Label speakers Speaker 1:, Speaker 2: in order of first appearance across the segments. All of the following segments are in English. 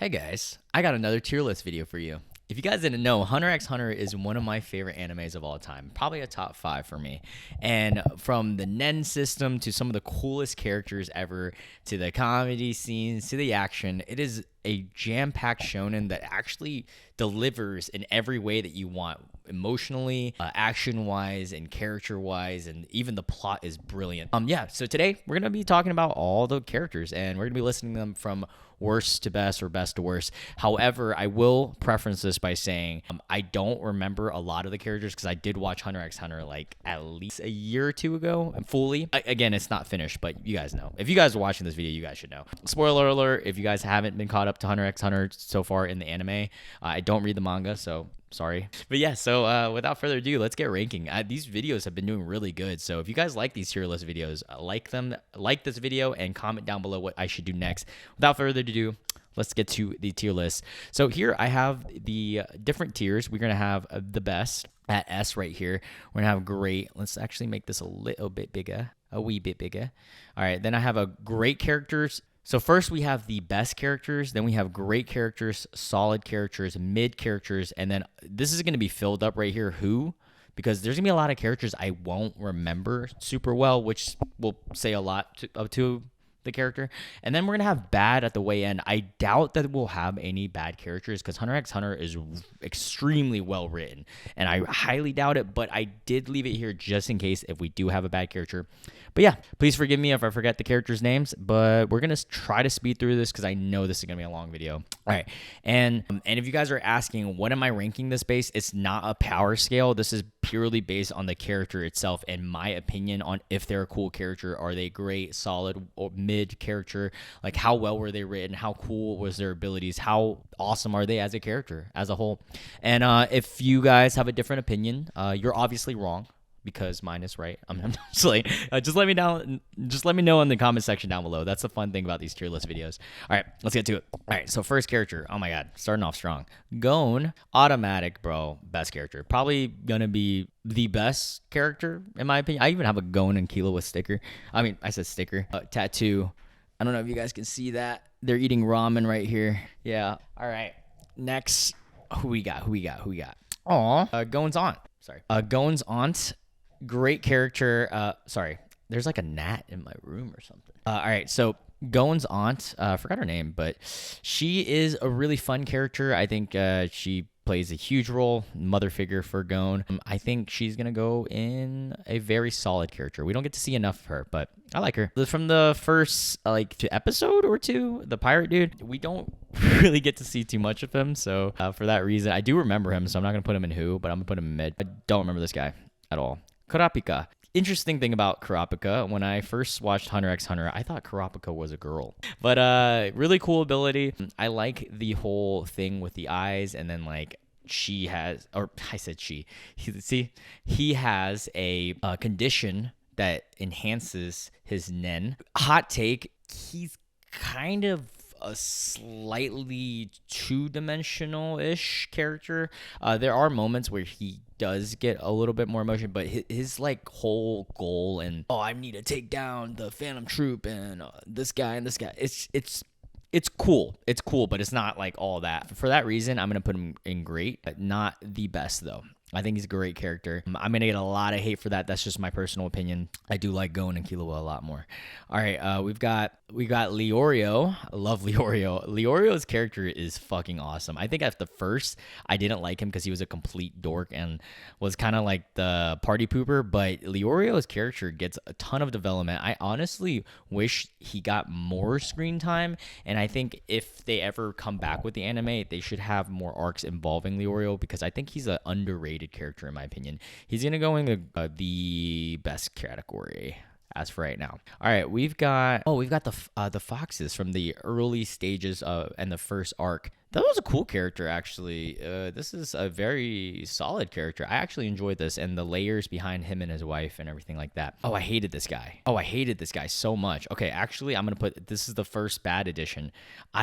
Speaker 1: Hey guys, I got another tier list video for you. If you guys didn't know, Hunter x Hunter is one of my favorite animes of all time. Probably a top 5 for me. And from the Nen system to some of the coolest characters ever, to the comedy scenes, to the action, it is a jam-packed shonen that actually delivers in every way that you want. Emotionally, action-wise, and character-wise, and even the plot is brilliant. So today we're gonna be talking about all the characters, and we're gonna be listing them from worst to best or best to worst. However, I will preference this by saying I don't remember a lot of the characters because I did watch Hunter x Hunter like at least a year or two ago fully. Again, it's not finished, but you guys know. If you guys are watching this video, you guys should know. Spoiler alert, if you guys haven't been caught up to Hunter x Hunter so far in the anime, I don't read the manga, so sorry. But yeah, so without further ado, let's get ranking. These videos have been doing really good. So if you guys like these tier list videos, like them, like this video, and comment down below what I should do next. Without further ado, let's get to the tier list. So here I have the different tiers. We're going to have the best at S right here. We're going to have great. Let's actually make this a little bit bigger, a wee bit bigger. All right, then I have a great characters. So first we have the best characters, then we have great characters, solid characters, mid characters, and then this is going to be filled up right here, who, because there's going to be a lot of characters I won't remember super well, which will say a lot to the character. And then we're going to have bad at the way end. I doubt that we'll have any bad characters because Hunter x Hunter is extremely well written, and I highly doubt it, but I did leave it here just in case if we do have a bad character. But yeah, please forgive me if I forget the characters' names, but we're going to try to speed through this because I know this is going to be a long video. All right, and if you guys are asking, what am I ranking this based? It's not a power scale. This is purely based on the character itself and my opinion on if they're a cool character. Are they great, solid, or mid character? Like how well were they written? How cool was their abilities? How awesome are they as a character as a whole? And if you guys have a different opinion, you're obviously wrong, because mine is right. I'm just like, just let me know in the comment section down below. That's the fun thing about these tier list videos. All right, let's get to it. All right, so first character. Oh my god, starting off strong. Gon, automatic, bro. Best character. Probably gonna be the best character in my opinion. I even have a Gon and Killua sticker. I mean, I said sticker. Tattoo. I don't know if you guys can see that. They're eating ramen right here. Yeah. All right. Next, who we got? Aw, Gon's aunt. Sorry. Gon's aunt. Great character. Sorry, there's like a gnat in my room or something. All right, so Gon's aunt, I forgot her name, but she is a really fun character. I think she plays a huge role, mother figure for Gon. I think she's gonna go in a very solid character. We don't get to see enough of her, but I like her. From the first episode or two, the pirate dude, we don't really get to see too much of him. So for that reason, I do remember him, so I'm not gonna put him in who, but I'm gonna put him in mid. I don't remember this guy at all. Kurapika. Interesting thing about Kurapika, when I first watched Hunter x Hunter, I thought Kurapika was a girl. But really cool ability. I like the whole thing with the eyes, and then like she has, or I said she. He has a condition that enhances his nen. Hot take, he's kind of a slightly two-dimensional-ish character. There are moments where he does get a little bit more emotion, but his like whole goal and I need to take down the Phantom Troupe and this guy and this guy. It's cool. It's cool, but it's not like all that. For that reason, I'm gonna put him in great, but not the best though. I think he's a great character. I'm gonna get a lot of hate for that. That's just my personal opinion. I do like Gon and Killua a lot more. All right, we got Leorio. I love Leorio. Leorio's character is fucking awesome. I think at the first I didn't like him because he was a complete dork and was kind of like the party pooper. But Leorio's character gets a ton of development. I honestly wish he got more screen time. And I think if they ever come back with the anime, they should have more arcs involving Leorio because I think he's an underrated character in my opinion. He's gonna go in the best category as for right now. All right, we've got the foxes from the early stages and the first arc. That was a cool character actually. This is a very solid character. I actually enjoyed this and the layers behind him and his wife and everything like that. I hated this guy so much. Okay, actually I'm gonna put this is the first bad edition.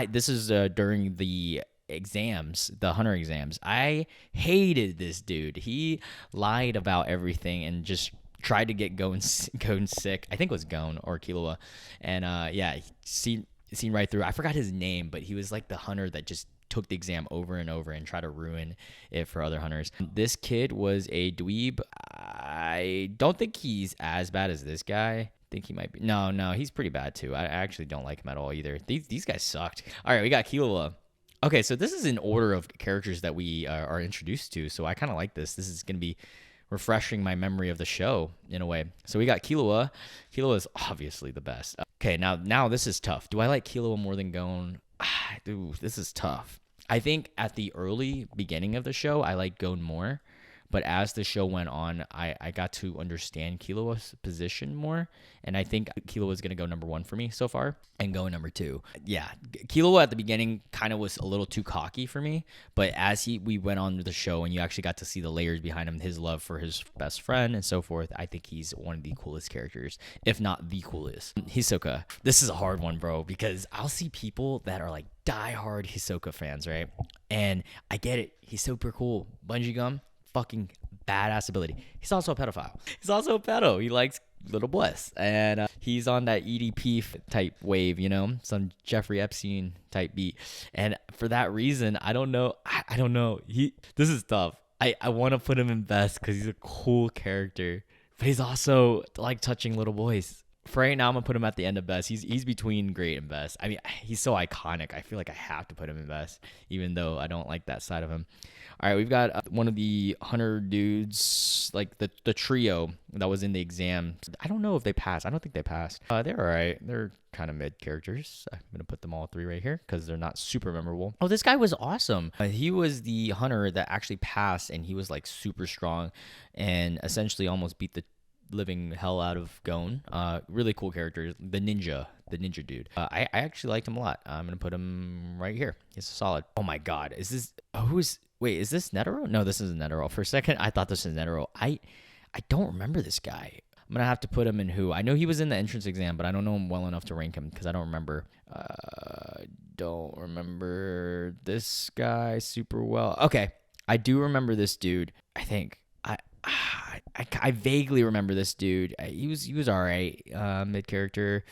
Speaker 1: This is during the exams, the Hunter exams. I hated this dude. He lied about everything and just tried to get Gon sick. I think it was Gon or Killua. And yeah, see, seen right through. I forgot his name, but he was like the hunter that just took the exam over and over and tried to ruin it for other hunters. This kid was a dweeb. I don't think he's as bad as this guy. I think he might be. No, he's pretty bad too. I actually don't like him at all either. These guys sucked. All right, we got Killua. Okay, so this is in order of characters that we are introduced to, so I kind of like this. This is going to be refreshing my memory of the show in a way. So we got Killua. Killua is obviously the best. Okay, now this is tough. Do I like Killua more than Gon? Dude, this is tough. I think at the early beginning of the show, I liked Gon more. But as the show went on, I got to understand Killua's position more. And I think Killua is going to go number 1 for me so far and go number 2. Yeah, Killua at the beginning kind of was a little too cocky for me. But as we went on the show and you actually got to see the layers behind him, his love for his best friend and so forth, I think he's one of the coolest characters, if not the coolest. Hisoka. This is a hard one, bro, because I'll see people that are like diehard Hisoka fans, right? And I get it. He's super cool. Bungee gum. Fucking badass ability. He's also a pedophile. He's also a pedo. He likes little boys. And he's on that EDP type wave, you know, some Jeffrey Epstein type beat. And for that reason, I don't know. I don't know. This is tough. I want to put him in best because he's a cool character. But he's also like touching little boys. For right now, I'm going to put him at the end of best. He's between great and best. I mean, he's so iconic. I feel like I have to put him in best, even though I don't like that side of him. All right, we've got one of the hunter dudes, like the trio that was in the exam. I don't know if they passed. I don't think they passed. They're all right. They're kind of mid characters. I'm going to put them all 3 right here because they're not super memorable. Oh, this guy was awesome. He was the hunter that actually passed, and he was like super strong and essentially almost beat the living hell out of Gon. Really cool character. The ninja dude. I actually liked him a lot. I'm going to put him right here. He's solid. Oh my God. Is this Netero? No, this isn't Netero. For a second, I thought this was Netero. I don't remember this guy. I'm going to have to put him in who? I know he was in the entrance exam, but I don't know him well enough to rank him because I don't remember. Don't remember this guy super well. Okay. I do remember this dude. I think. I vaguely remember this dude. He was all right. Mid character.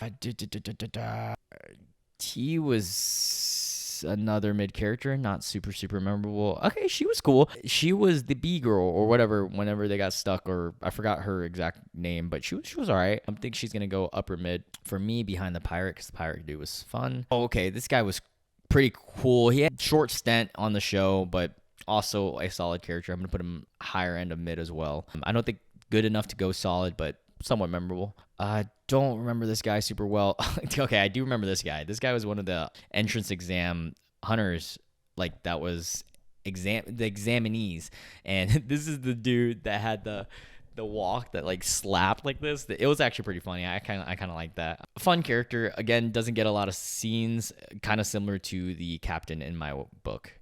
Speaker 1: He was another mid character, not super memorable. Okay, she was cool. She was the B girl or whatever. Whenever they got stuck, or I forgot her exact name, but she was all right. I think she's gonna go upper mid for me behind the pirate because the pirate dude was fun. Oh, okay, this guy was pretty cool. He had a short stint on the show, but also a solid character. I'm going to put him higher end of mid as well. I don't think good enough to go solid, but somewhat memorable. I don't remember this guy super well. Okay, I do remember this guy. This guy was one of the entrance exam hunters, like that was the examinees. And this is the dude that had the walk that like slapped like this. It was actually pretty funny. I kind of like that. Fun character. Again, doesn't get a lot of scenes. Kind of similar to the captain in my book.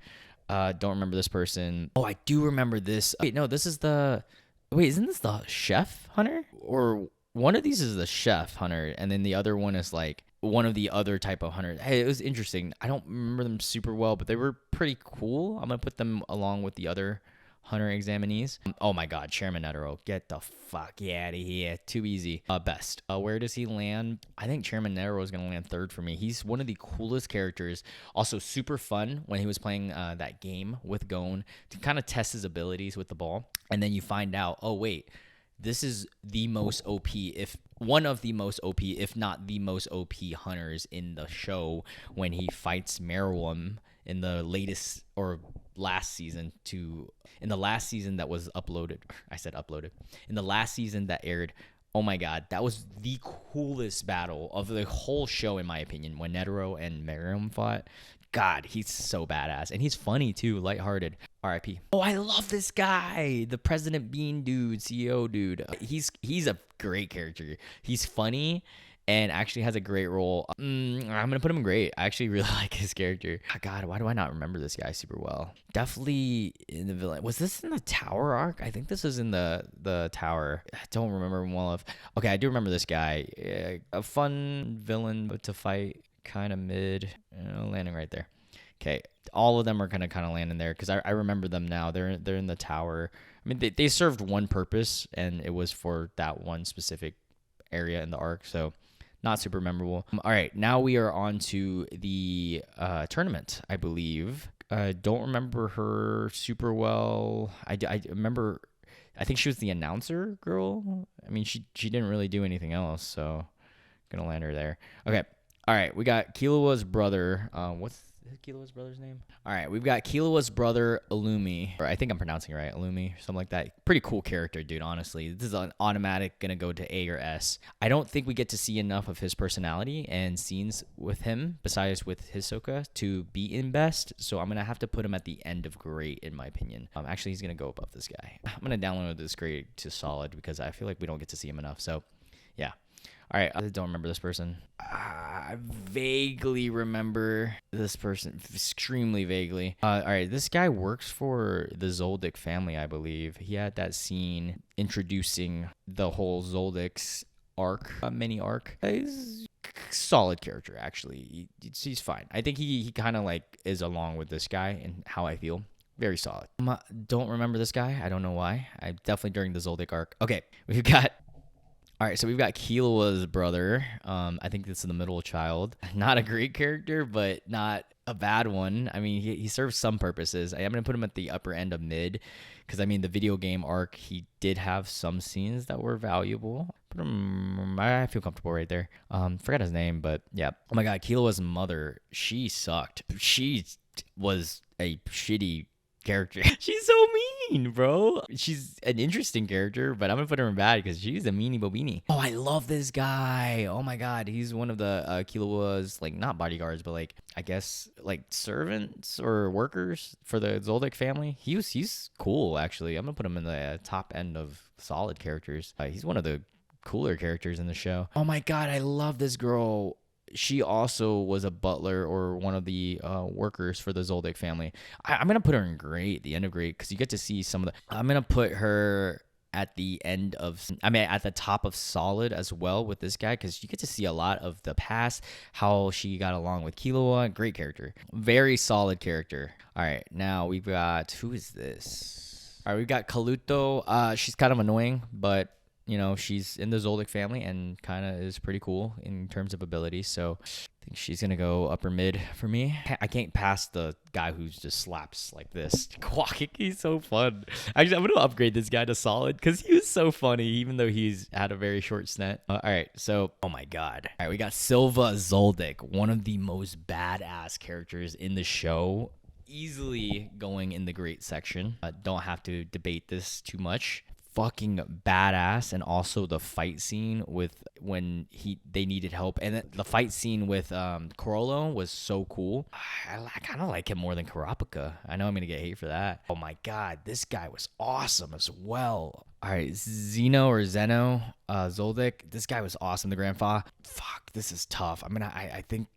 Speaker 1: Don't remember this person. Oh, I do remember this. Wait, no, this is isn't this the chef hunter? Or one of these is the chef hunter, and then the other one is like one of the other type of hunters. Hey, it was interesting. I don't remember them super well, but they were pretty cool. I'm going to put them along with the other hunter examinees. Oh my God, Chairman Netero, get the fuck out of here. Too easy. Best. Where does he land? I think Chairman Netero is going to land 3rd for me. He's one of the coolest characters. Also super fun when he was playing that game with Gon to kind of test his abilities with the ball. And then you find out, oh wait, this is the most OP, if one of the most OP, if not the most OP hunters in the show when he fights Meruem in the latest or last season in the last season that was uploaded. I said uploaded. In the last season that aired. Oh my God, that was the coolest battle of the whole show, in my opinion, when Netero and Meruem fought. God, he's so badass. And he's funny too, lighthearted. RIP. Oh, I love this guy. The President Bean dude, CEO dude. He's a great character. He's funny and actually has a great role. I'm going to put him in great. I actually really like his character. Oh, God, why do I not remember this guy super well? Definitely in the villain. Was this in the tower arc? I think this was in the tower. I don't remember him well enough. Okay, I do remember this guy. A fun villain to fight. Kind of mid. Landing right there. Okay, all of them are going to kind of land in there because I remember them now. They're in the tower. I mean, they served one purpose, and it was for that one specific area in the arc. So not super memorable. All right, now we are on to the tournament, I believe. Don't remember her super well. I remember, I think she was the announcer girl. I mean, she didn't really do anything else, so gonna land her there. Okay. All right, we got Killua's brother. What's Killua's brother's name? All right, we've got Killua's brother, Illumi. Or I think I'm pronouncing it right, Illumi, or something like that. Pretty cool character, dude, honestly. This is an automatic gonna go to A or S. I don't think we get to see enough of his personality and scenes with him, besides with Hisoka, to be in best. So I'm gonna have to put him at the end of great, in my opinion. Actually, he's gonna go above this guy. I'm gonna download this grade to solid because I feel like we don't get to see him enough. So, yeah. All right, I don't remember this person. I vaguely remember this person, extremely vaguely. All right, this guy works for the Zoldyck family, I believe. He had that scene introducing the whole Zoldyck's arc, mini arc. He's a solid character, actually. He's fine. I think he kind of like is along with this guy and how I feel. Very solid. Don't remember this guy. I don't know why. I definitely during the Zoldyck arc. Okay, we've got... All right, so we've got Killua's brother. I think this is the middle child. Not a great character, but not a bad one. I mean, he serves some purposes. I'm going to put him at the upper end of mid because, I mean, the video game arc, he did have some scenes that were valuable. But I feel comfortable right there. Forgot his name, but yeah. Oh, my God, Killua's mother, she sucked. She was a shitty character. She's so mean, bro. She's an interesting character, but I'm gonna put her in bad because she's a meanie bobini. Oh, I love this guy. Oh my God, he's one of the Killua's, like, not bodyguards, but like, I guess like servants or workers for the Zoldyck family. He's cool, actually. I'm gonna put him in the top end of solid characters. He's one of the cooler characters in the show. Oh my God, I love this girl. She also was a butler or one of the workers for the Zoldyck family. I'm going to put her in great, the end of great, because you get to see some of the... I'm going to put her at the end of... I mean, at the top of solid as well with this guy, because you get to see a lot of the past, how she got along with Killua. Great character. Very solid character. All right, now we've got... Who is this? All right, we've got Kaluto. She's kind of annoying, but... You know, she's in the Zoldyck family and kind of is pretty cool in terms of ability. So I think she's going to go upper mid for me. I can't pass the guy who just slaps like this. Quack, he's so fun. Actually, I'm going to upgrade this guy to solid because he was so funny, even though he's had a very short stint. All right, so, oh my God. All right, we got Silva Zoldyck, one of the most badass characters in the show. Easily going in the great section. Don't have to debate this too much. Fucking badass, and also the fight scene with when they needed help, and the fight scene with Corolo was so cool. I kind of like him more than Kurapika. I know I'm gonna get hate for that. Oh my God, this guy was awesome as well. All right, Zeno Zoldyck. This guy was awesome. The grandpa. Fuck, this is tough. I think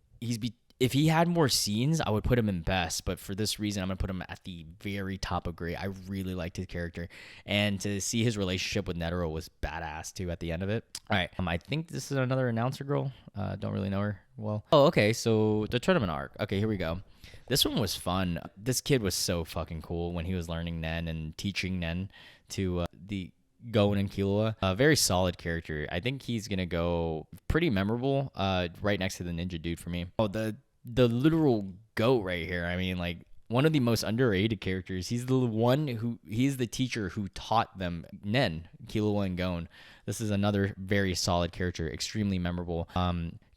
Speaker 1: if he had more scenes, I would put him in best. But for this reason, I'm going to put him at the very top of great. I really liked his character. And to see his relationship with Netero was badass, too, at the end of it. All right. I think this is another announcer girl. Don't really know her well. Oh, okay. So the tournament arc. Okay, here we go. This one was fun. This kid was so fucking cool when he was learning Nen and teaching Nen to the... Gon and Killua. A very solid character. I think he's gonna go pretty memorable, right next to the ninja dude for me. Oh, the literal goat right here. I mean, like, one of the most underrated characters. He's the teacher who taught them Nen, Killua and Gon. This is another very solid character, extremely memorable.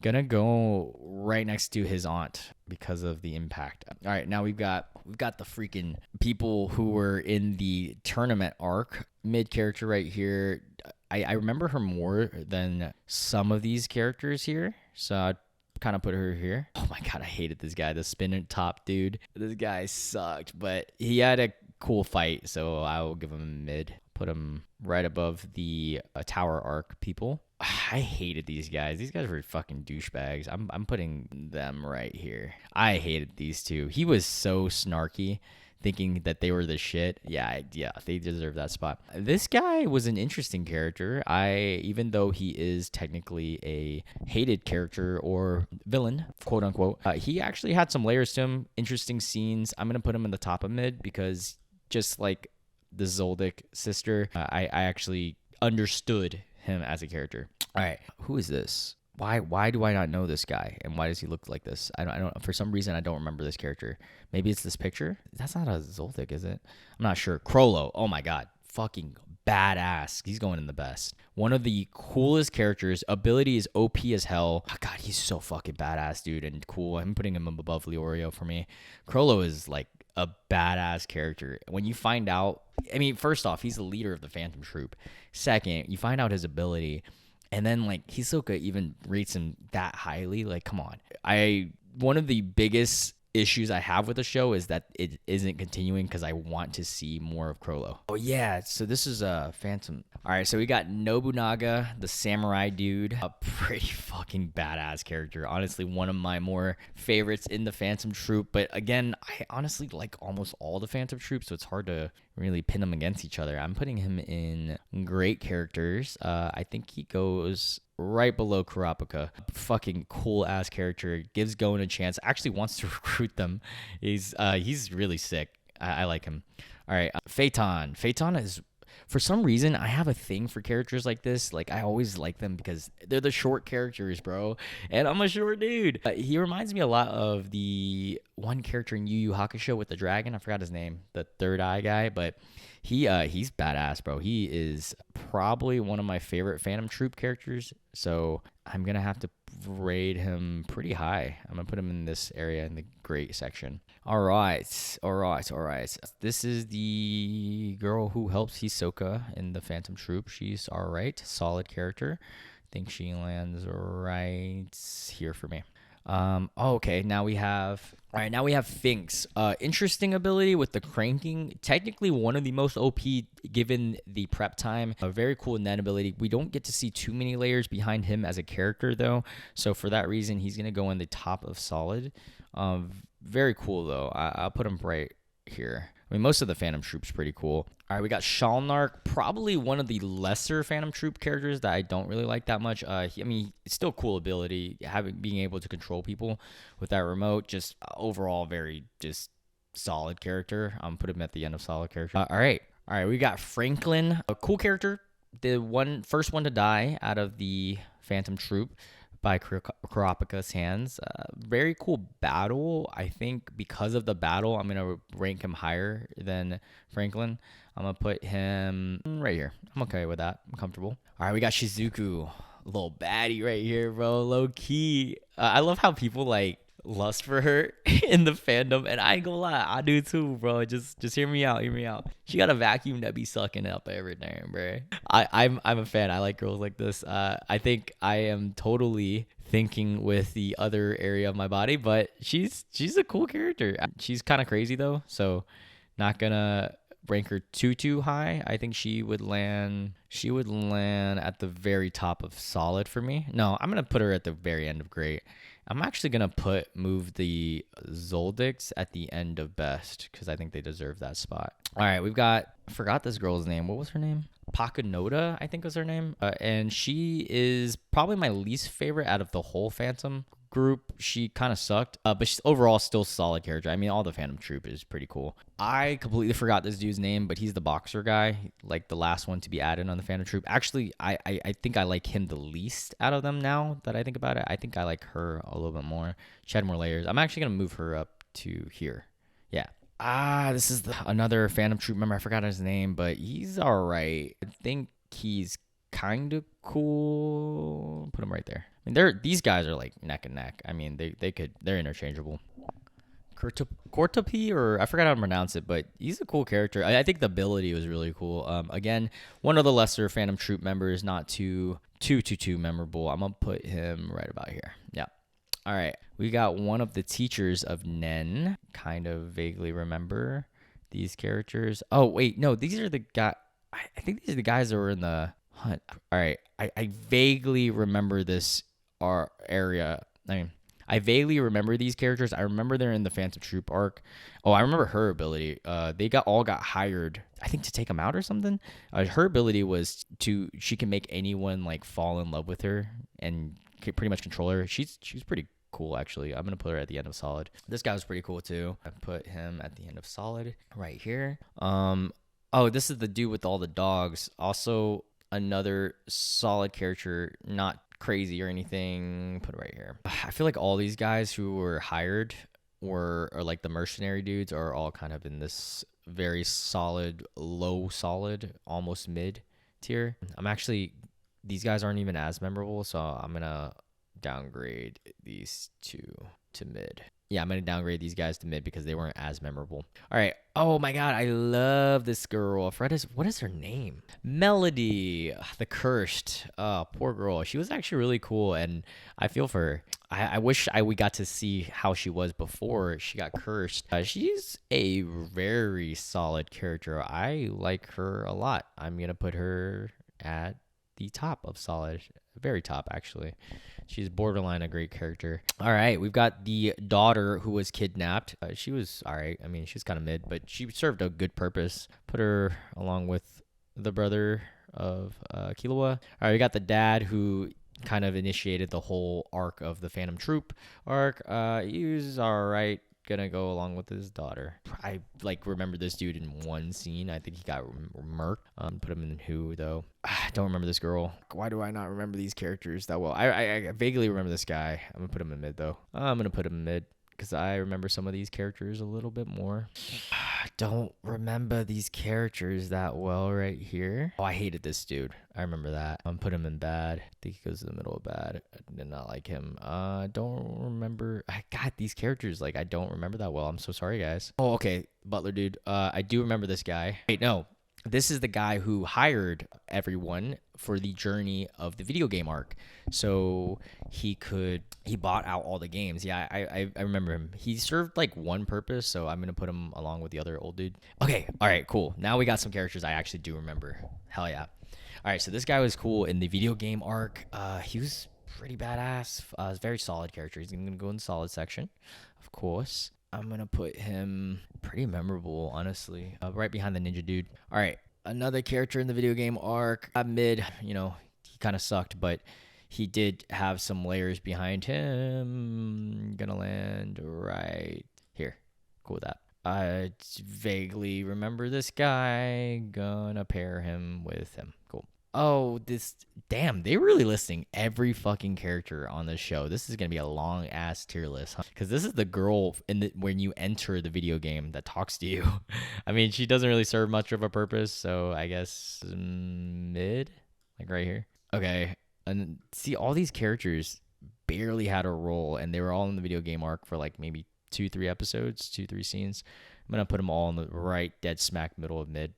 Speaker 1: Gonna go right next to his aunt because of the impact. All right, now we've got the freaking people who were in the tournament arc. Mid character right here. I remember her more than some of these characters here, so I'd kind of put her here. Oh my God, I hated this guy, the spinning top dude. This guy sucked, but he had a cool fight, so I will give him a mid. Put him right above the tower arc people. I hated these guys. These guys were fucking douchebags. I'm putting them right here. I hated these two. He was so snarky, thinking that they were the shit. Yeah, they deserve that spot. This guy was an interesting character. Even though he is technically a hated character or villain, quote unquote, he actually had some layers to him, interesting scenes. I'm gonna put him in the top of mid because just like the Zoldyck sister, I actually understood him as a character. All right, who is this? Why do I not know this guy? And why does he look like this? I don't for some reason I don't remember this character. Maybe it's this picture. That's not a Zoldyck, is it? I'm not sure. Crollo. Oh my god. Fucking badass. He's going in the best. One of the coolest characters. Ability is OP as hell. Oh god, he's so fucking badass, dude, and cool. I'm putting him above Leorio for me. Crollo is like a badass character. When you find out, I mean, first off, he's the leader of the Phantom Troupe. Second, you find out his ability, and then like Hisoka even rates him that highly. Like, come on. One of the biggest issues I have with the show is that it isn't continuing because I want to see more of Crollo. Oh yeah, so this is a Phantom. All right, so we got Nobunaga, the samurai dude, a pretty fucking badass character. Honestly, one of my more favorites in the Phantom Troupe. But again, I honestly like almost all the Phantom Troupe, so it's hard to really pin them against each other. I'm putting him in great characters. I think he goes right below Kurapika. Fucking cool ass character. Gives Gon a chance. Actually wants to recruit them. He's really sick. I like him. All right, Phaeton. Phaeton is, for some reason, I have a thing for characters like this. Like, I always like them because they're the short characters, bro. And I'm a short dude. He reminds me a lot of the one character in Yu Yu Hakusho with the dragon. I forgot his name. The third eye guy. But he's badass, bro. He is probably one of my favorite Phantom Troupe characters. So I'm going to have to rate him pretty high. I'm going to put him in this area in the great section. All right. This is the girl who helps Hisoka in the Phantom Troupe. She's all right. Solid character. I think she lands right here for me. Okay, now we have Finks. Interesting ability with the cranking. Technically one of the most OP given the prep time. A very cool net ability. We don't get to see too many layers behind him as a character though. So for that reason, he's going to go in the top of solid. Very cool though. I'll put him right here. I mean, most of the Phantom Troupe's pretty cool. All right, we got Shalnark, probably one of the lesser Phantom Troupe characters that I don't really like that much. It's still a cool ability, being able to control people with that remote. Just overall, very just solid character. Put him at the end of solid character. All right, we got Franklin, a cool character. The first one to die out of the Phantom Troupe by Kurapika's hands. Very cool battle. I think because of the battle, I'm going to rank him higher than Franklin. I'm going to put him right here. I'm okay with that. I'm comfortable. All right, we got Shizuku. Little baddie right here, bro. Low key. I love how people like lust for her in the fandom, and I ain't gonna lie, I do too, bro. Just hear me out. She got a vacuum that be sucking up everything, bro. I'm a fan. I like girls like this. I think I am totally thinking with the other area of my body, but she's a cool character. She's kind of crazy though, so not gonna rank her too high. I think she would land at the very top of solid for me. No, I'm gonna put her at the very end of great. I'm actually going to move the Zoldycs at the end of best because I think they deserve that spot. All right, I forgot this girl's name. What was her name? Pakanoda, I think was her name. And she is probably my least favorite out of the whole Phantom group. She kind of sucked, but she's overall still solid character. I mean, all the Phantom Troupe is pretty cool. I completely forgot this dude's name, but he's the boxer guy, like the last one to be added on the Phantom Troupe. Actually, I think I like him the least out of them now that I think about it. I think I like her a little bit more. She had more layers. I'm actually going to move her up to here. Yeah. This is another Phantom Troupe member. I forgot his name, but he's all right. I think he's kind of cool. Put him right there. I mean, these guys are like neck and neck. I mean, they're interchangeable. Cortopi, or I forgot how to pronounce it, but he's a cool character. I think the ability was really cool. Again, one of the lesser Phantom Troupe members, not too memorable. I'm gonna put him right about here. Yeah. All right, we got one of the teachers of Nen. Kind of vaguely remember these characters. Oh wait, no, these are the guys. I think these are the guys that were in the hunt. All right, I vaguely remember this area. I mean, I vaguely remember these characters. I remember they're in the Phantom Troupe arc. Oh, I remember her ability. They all got hired, I think, to take them out or something. Her ability was she can make anyone like fall in love with her and pretty much control her. She's pretty cool, actually. I'm gonna put her at the end of solid. This guy was pretty cool too. I put him at the end of solid right here. Oh, this is the dude with all the dogs. Also, another solid character, not crazy or anything. Put it right here. I feel like all these guys who were hired or like the mercenary dudes are all kind of in this very solid, low solid, almost mid tier. These guys aren't even as memorable, so I'm gonna downgrade these two to mid. Yeah, I'm gonna downgrade these guys to mid because they weren't as memorable. All right. Oh my god, I love this girl. What is her name? Melody, the cursed. Poor girl. She was actually really cool, and I feel for her. I wish we got to see how she was before she got cursed. She's a very solid character. I like her a lot. I'm gonna put her at the top of solid, very top actually. She's borderline a great character. All right, we've got the daughter who was kidnapped. She was all right. I mean, she's kind of mid, but she served a good purpose. Put her along with the brother of Killua. All right, we got the dad who kind of initiated the whole arc of the Phantom Troupe arc. He was all right. Gonna go along with his daughter. I remember this dude in one scene. I think he got murked. Put him in who though? I don't remember this girl. Why do I not remember these characters that well? I vaguely remember this guy. I'm gonna put him in mid though. I'm gonna put him in mid because I remember some of these characters a little bit more. Don't remember these characters that well right here. Oh, I hated this dude. I remember that. I'm put him in bad. I think he goes to the middle of bad. I did not like him. Don't remember. I got these characters. I don't remember that well. I'm so sorry, guys. Oh, okay. Butler dude. I do remember this guy. Wait, no. This is the guy who hired everyone for the journey of the video game arc. So he bought out all the games. Yeah, I remember him. He served one purpose, so I'm going to put him along with the other old dude. Okay, all right, cool. Now we got some characters I actually do remember. Hell yeah. All right, so this guy was cool in the video game arc. He was pretty badass. Very solid character. He's going to go in the solid section, of course. I'm going to put him pretty memorable, honestly. Right behind the ninja dude. All right. Another character in the video game arc. Mid, he kind of sucked, but he did have some layers behind him. Gonna land right here. Cool with that. I vaguely remember this guy. Gonna pair him with him. Cool. Oh, damn, they're really listing every fucking character on this show. This is going to be a long ass tier list, huh? Because this is the girl when you enter the video game that talks to you. I mean, she doesn't really serve much of a purpose, so I guess mid, right here. Okay, and see, all these characters barely had a role, and they were all in the video game arc for maybe 2-3 episodes, 2-3 scenes. I'm going to put them all in the right dead smack middle of mid.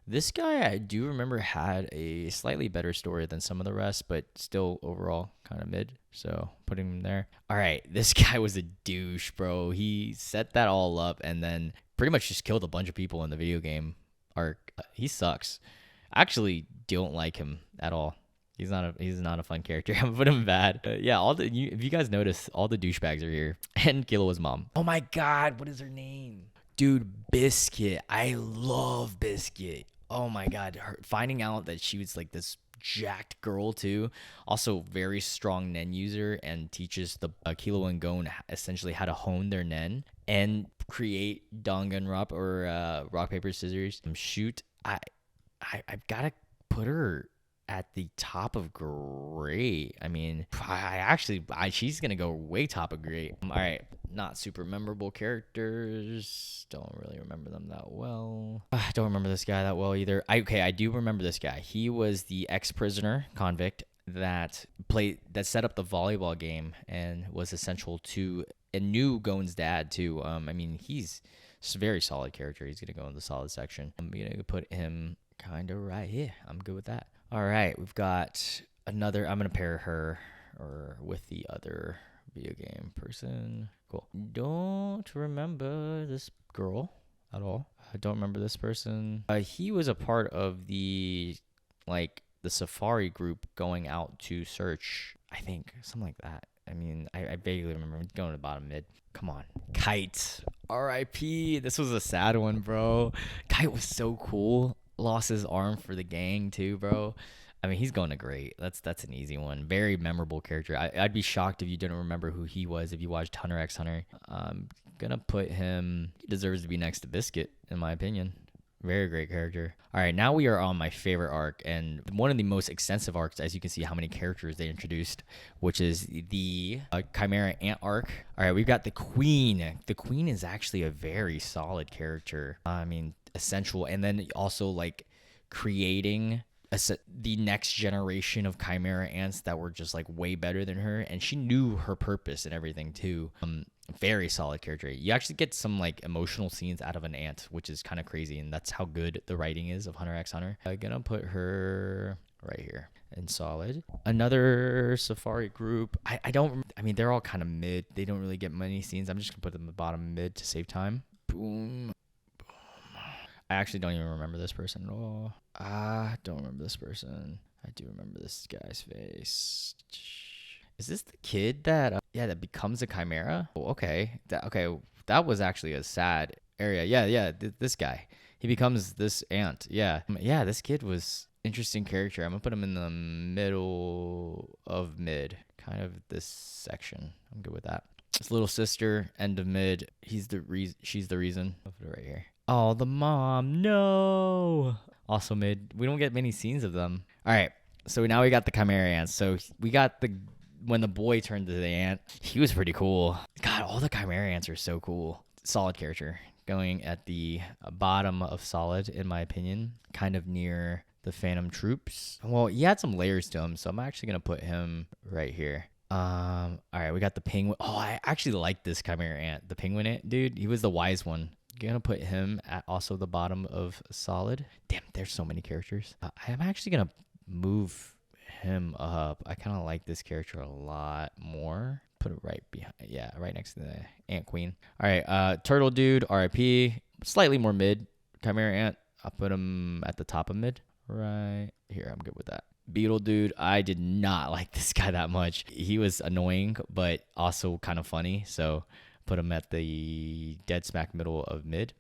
Speaker 1: This guy, I do remember, had a slightly better story than some of the rest, but still overall kind of mid. So putting him there. All right, this guy was a douche, bro. He set that all up and then pretty much just killed a bunch of people in the video game arc. He sucks. I actually don't like him at all. He's not a fun character. I'm gonna put him bad. Yeah, if you guys notice, all the douchebags are here. And Killua's mom. Oh my god, what is her name? Dude, Biscuit. I love Biscuit. Oh my god. Finding out that she was this jacked girl too. Also very strong Nen user and teaches the Killua and Gon essentially how to hone their Nen and create Danganronpa or rock, paper, scissors. Shoot. I've got to put her at the top of great. I mean, she's going to go way top of great. All right. Not super memorable characters. Don't really remember them that well. I don't remember this guy that well either. I do remember this guy. He was the ex-prisoner convict that set up the volleyball game and was essential to a new Gon's dad too. I mean, he's a very solid character. He's going to go in the solid section. I'm going to put him kind of right here. I'm good with that. All right, we've got another. I'm going to pair her with the other video game person. Cool. Don't remember this girl at all. I don't remember this person. He was a part of the safari group going out to search, I think, something like that. I mean, I vaguely remember going to the bottom mid. Come on. Kite. R.I.P. This was a sad one, bro. Kite was so cool. Lost his arm for the gang too, bro. I mean, he's going to great. That's an easy one. Very memorable character. I'd be shocked if you didn't remember who he was if you watched Hunter x Hunter. I'm gonna put him. He deserves to be next to Biscuit, in my opinion. Very great character. All right, now we are on my favorite arc and one of the most extensive arcs, as you can see how many characters they introduced, which is the Chimera Ant arc. All right, we've got the Queen. The Queen is actually a very solid character. I mean, essential, and then also like creating the next generation of Chimera Ants that were just like way better than her, and she knew her purpose and everything too. Very solid character. You actually get some like emotional scenes out of an ant, which is kind of crazy, and that's how good the writing is of Hunter x Hunter. I'm gonna put her right here in solid. Another Safari group. I mean, they're all kind of mid. They don't really get many scenes. I'm just gonna put them in the bottom mid to save time. Boom. I actually don't even remember this person at all. I don't remember this person. I do remember this guy's face. Is this the kid that that becomes a chimera? Oh, okay. That was actually a sad area. Yeah, this guy. He becomes this ant. Yeah. Yeah, this kid was interesting character. I'm going to put him in the middle of mid, kind of this section. I'm good with that. His little sister, end of mid. She's the reason. I'll put it right here. Oh, the mom. No. Also mid. We don't get many scenes of them. All right. So now we got the Chimera Ants. So we got when the boy turned to the ant, he was pretty cool. God, all the Chimera Ants are so cool. Solid character. Going at the bottom of solid, in my opinion. Kind of near the Phantom Troops. Well, he had some layers to him, so I'm actually going to put him right here. All right, we got the penguin. Oh, I actually like this Chimera Ant. The penguin ant, dude. He was the wise one. Gonna put him at also the bottom of solid. Damn, there's so many characters. I'm actually gonna move him up. I kind of like this character a lot more. Put it right behind, right next to the Ant Queen. All right, Turtle Dude, RIP. Slightly more mid. Chimera Ant, I'll put him at the top of mid. Right here, I'm good with that. Beetle Dude, I did not like this guy that much. He was annoying, but also kind of funny, so put him at the dead smack middle of mid.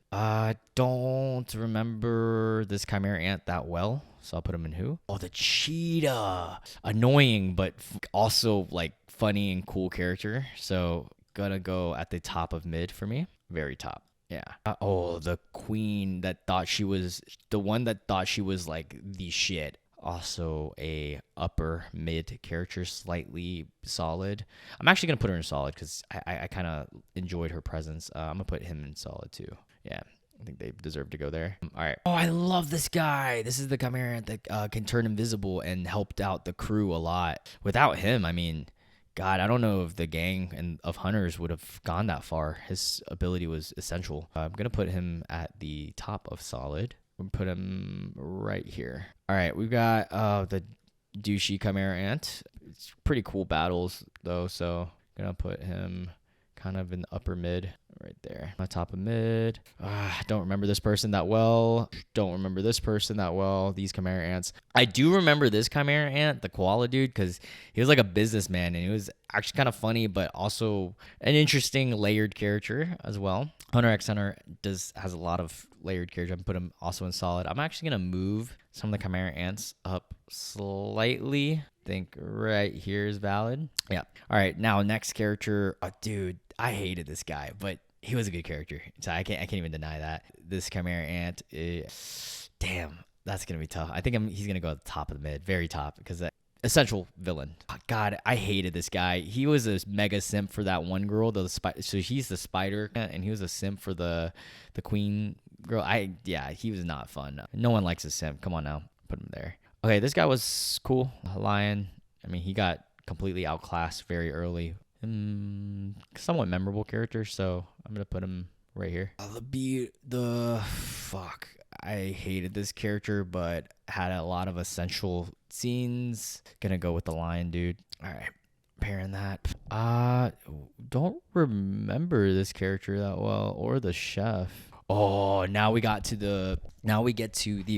Speaker 1: Don't remember this Chimera Ant that well, so I'll put him in who? Oh, the cheetah. Annoying, but also like funny and cool character. So gonna go at the top of mid for me. Very top. Yeah. The queen that thought she was the one that thought she was like the shit. Also a upper mid character, slightly solid. I'm actually gonna put her in solid because I kind of enjoyed her presence. I'm gonna put him in solid too. Yeah, I think they deserve to go there. All right. Oh, I love this guy. This is the Chimera Ant that can turn invisible and helped out the crew a lot. Without him, I mean, God, I don't know if the gang of hunters would have gone that far. His ability was essential. I'm gonna put him at the top of solid. We'll put him right here. All right, we've got the douchey Chimera Ant. It's pretty cool battles, though, so I'm going to put him kind of in the upper mid right there. On top of mid. Don't remember this person that well. Don't remember this person that well. These Chimera Ants. I do remember this Chimera Ant, the koala dude, because he was like a businessman, and he was actually kind of funny, but also an interesting layered character as well. Hunter x Hunter has a lot of layered character. I'm put him also in solid. I'm actually gonna move some of the Chimera Ants up slightly. I think right here is valid. Yeah. All right. Now next character. Dude, I hated this guy, but he was a good character, so I can't even deny that. This Chimera Ant. Damn, that's gonna be tough. I think he's gonna go at the top of the mid, very top, because essential villain. God, I hated this guy. He was a mega simp for that one girl. So he's the spider, and he was a simp for the queen girl. He was not fun. No one likes a simp. Come on now, put him there. Okay, this guy was cool. Lion. I mean, he got completely outclassed very early. Somewhat memorable character, so I'm gonna put him right here. Fuck. I hated this character, but had a lot of essential scenes. Gonna go with the lion, dude. All right, pairing that. Don't remember this character that well, or the chef. Oh, now we get to the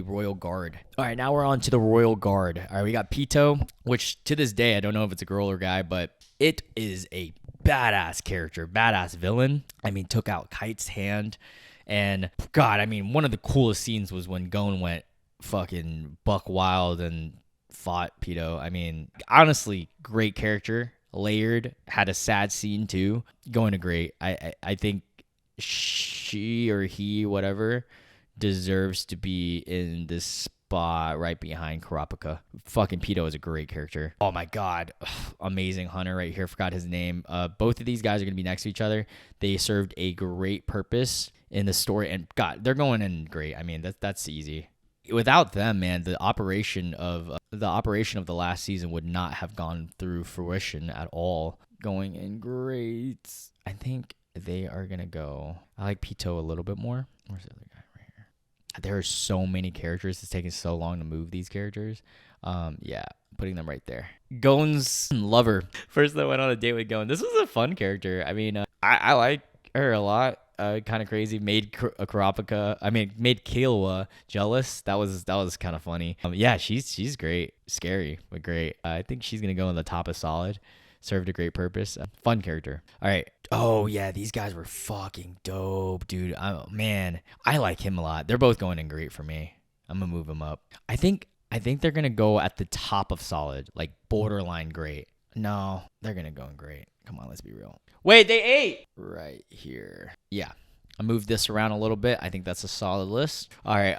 Speaker 1: Royal Guard. All right, now we're on to the Royal Guard. All right, we got Pito, which to this day I don't know if it's a girl or guy, but it is a badass character, badass villain. I mean, took out Kite's hand. And God, I mean, one of the coolest scenes was when Gon went fucking buck wild and fought Pito. I mean, honestly, great character, layered, had a sad scene too. Going to great. I think she or he, whatever, deserves to be in this spot right behind Kurapika. Fucking Pito is a great character. Oh my god. Ugh, amazing hunter right here. Forgot his name. Both of these guys are going to be next to each other. They served a great purpose in the story, and god, they're going in great. I mean, that's easy. Without them, man, the operation of the last season would not have gone through fruition at all. Going in great. I think they are gonna go. I like Pito a little bit more. Where's the other guy right here? There are so many characters. It's taking so long to move these characters. Yeah, putting them right there. Gon's lover. First, I went on a date with Gon. This was a fun character. I mean, I like her a lot. Kind of crazy. Made Kurapika. I mean, made Killua jealous. That was kind of funny. Yeah, she's great. Scary, but great. I think she's gonna go in the top of solid. Served a great purpose. Fun character. All right. Oh yeah, these guys were fucking dope, dude. Man, I like him a lot. They're both going in great for me. I'm gonna move them up. I think they're gonna go at the top of solid, like borderline great. No, they're gonna go in great. Come on, let's be real. Wait, they ate right here. Yeah, I moved this around a little bit. I think that's a solid list. All right.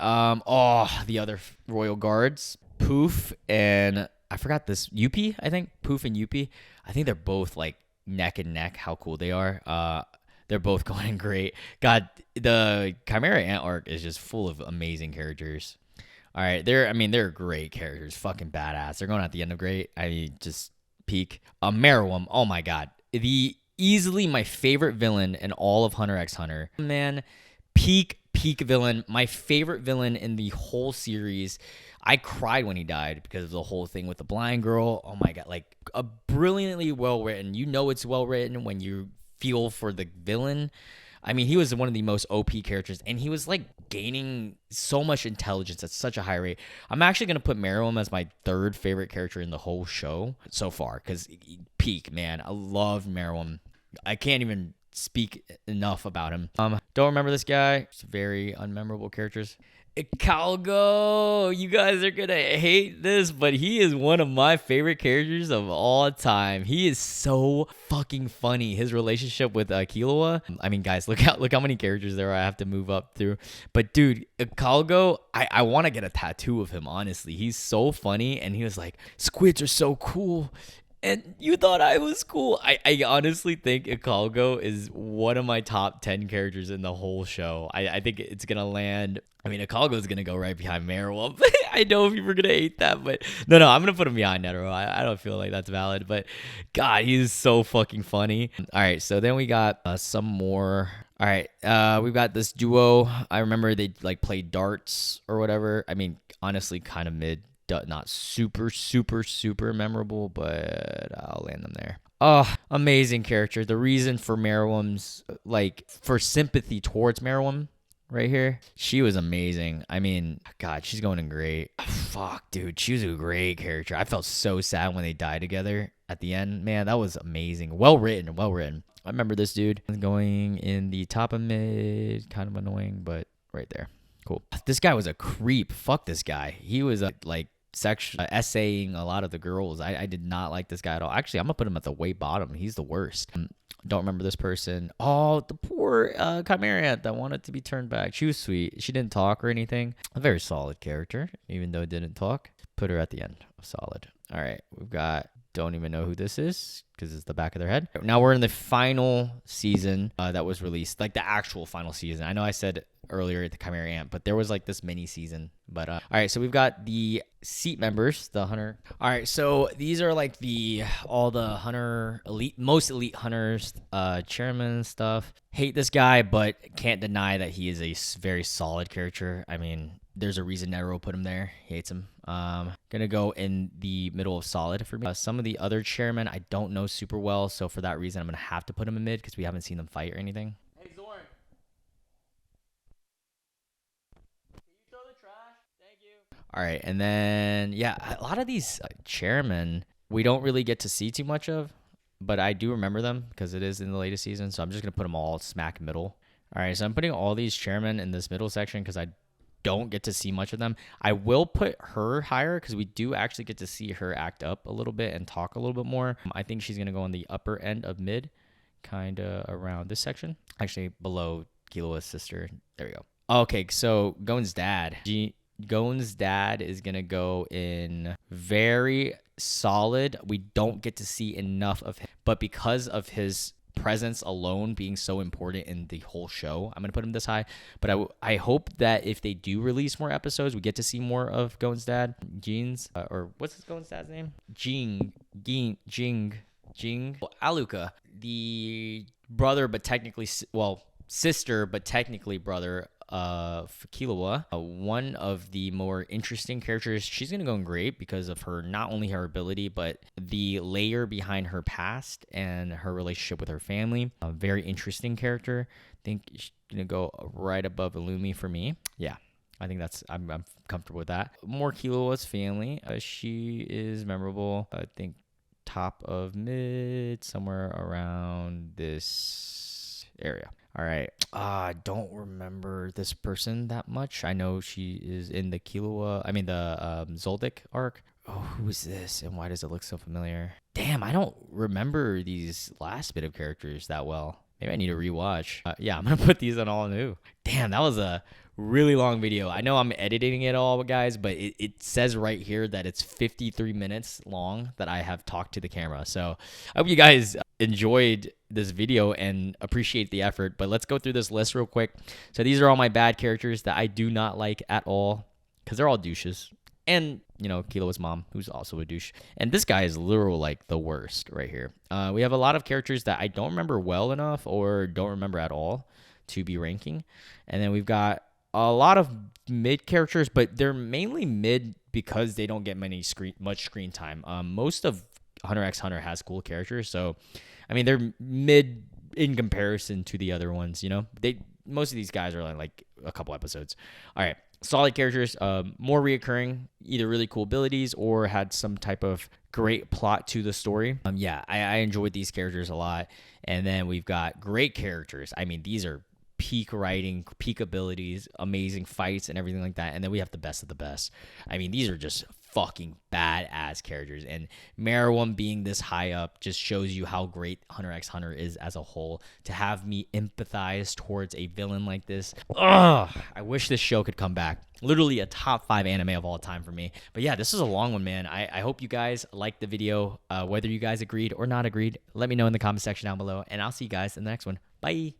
Speaker 1: The other royal guards, Poof and I forgot this Yuppie. I think Poof and Yuppie. I think they're both like neck and neck. How cool they are. They're both going in great. God, the Chimera Ant arc is just full of amazing characters. All right, they're great characters. Fucking badass. They're going at the end of great. I mean, just peak. Meruem. Oh my god, easily my favorite villain in all of Hunter x Hunter. Man, peak villain. My favorite villain in the whole series. I cried when he died because of the whole thing with the blind girl. Oh my god, like a brilliantly well written. You know it's well written when you feel for the villain. I mean, he was one of the most OP characters, and he was like gaining so much intelligence at such a high rate. I'm actually gonna put Meruem as my third favorite character in the whole show so far because peak, man. I love Meruem. I can't even speak enough about him. Don't remember this guy. It's very unmemorable characters. Calgo, you guys are gonna hate this, but he is one of my favorite characters of all time. He is so fucking funny. His relationship with Killua. I mean, guys, look how many characters there are I have to move up through. But dude, Calgo, I want to get a tattoo of him. Honestly, he's so funny, and he was like, "Squids are so cool." And you thought I was cool. I honestly think Ikalgo is one of my top 10 characters in the whole show. I think it's going to land. I mean, Ikalgo is going to go right behind Meruem. I know people are going to hate that, but no, I'm going to put him behind Netero. I don't feel like that's valid, but God, he's so fucking funny. All right, so then we got some more. All right, we've got this duo. I remember they like played darts or whatever. I mean, honestly, kind of mid. Not super memorable, but I'll land them there. Oh, amazing character. The reason for Meruem's, like, for sympathy towards Meruem right here, she was amazing. I mean, God, she's going in great. Fuck, dude, she was a great character. I felt so sad when they died together at the end. Man, that was amazing. Well written. I remember this dude going in the top of mid, kind of annoying, but right there. Cool. This guy was a creep. Fuck this guy. He was like essaying a lot of the girls. I did not like this guy at all. Actually, I'm gonna put him at the way bottom. He's the worst. Don't remember this person. Oh, the poor Chimera Ant that wanted to be turned back. She was sweet. She didn't talk or anything. A very solid character, even though it didn't talk. Put her at the end of solid. All right, we've got, don't even know who this is because it's the back of their head. Now we're in the final season that was released, like the actual final season. I know I said earlier at the Chimera Ant, but there was like this mini season. But all right, so we've got the seat members, the hunter. All right, so these are like all the hunter most elite hunters, chairman stuff. Hate this guy, but can't deny that he is a very solid character. I mean, there's a reason Netero put him there. He hates him. Gonna go in the middle of solid for me. Some of the other chairmen I don't know super well, so for that reason I'm gonna have to put him in mid because we haven't seen them fight or anything. Hey Zorn, can you throw the trash? Thank you. All right, and then yeah, a lot of these chairmen we don't really get to see too much of, but I do remember them because it is in the latest season. So I'm just gonna put them all smack middle. All right, so I'm putting all these chairmen in this middle section because I don't get to see much of them. I will put her higher because we do actually get to see her act up a little bit and talk a little bit more. I think she's going to go on the upper end of mid, kind of around this section. Actually, below Killua's sister. There we go. Okay, so Gon's dad is gonna go in very solid. We don't get to see enough of him, but because of his presence alone being so important in the whole show, I'm gonna put him this high. But I hope that if they do release more episodes, we get to see more of Gon's dad, or what's Gon's dad's name? Jing, Aluka, the brother, but technically, well, sister, but technically brother of Killua, one of the more interesting characters. She's gonna go in great because of her, not only her ability, but the layer behind her past and her relationship with her family. A very interesting character. I think she's gonna go right above Illumi for me. Yeah. I think I'm comfortable with that. More Killua's family. She is memorable. I think top of mid, somewhere around this area. All right. I don't remember this person that much. I know she is in the Zoldyck arc. Oh, who is this and why does it look so familiar? Damn, I don't remember these last bit of characters that well. Maybe I need to rewatch. Yeah, I'm going to put these on all new. Damn, that was a really long video. I know I'm editing it all, guys, but it says right here that it's 53 minutes long that I have talked to the camera. So I hope you guys enjoyed this video and appreciate the effort. But let's go through this list real quick. So these are all my bad characters that I do not like at all because they're all douches. And, Killua's mom, who's also a douche. And this guy is literal, like, the worst right here. We have a lot of characters that I don't remember well enough or don't remember at all to be ranking. And then we've got a lot of mid characters, but they're mainly mid because they don't get much screen time. Most of Hunter x Hunter has cool characters. So, I mean, they're mid in comparison to the other ones, Most of these guys are like a couple episodes. All right. Solid characters, more reoccurring, either really cool abilities or had some type of great plot to the story. I enjoyed these characters a lot. And then we've got great characters. I mean, these are peak writing, peak abilities, amazing fights, and everything like that. And then we have the best of the best. I mean, these are just fucking badass characters. And Meruem being this high up just shows you how great Hunter x Hunter is as a whole. To have me empathize towards a villain like this, I wish this show could come back. Literally a top 5 anime of all time for me. But yeah, this is a long one, man. I hope you guys liked the video. Whether you guys agreed or not agreed, let me know in the comment section down below. And I'll see you guys in the next one. Bye.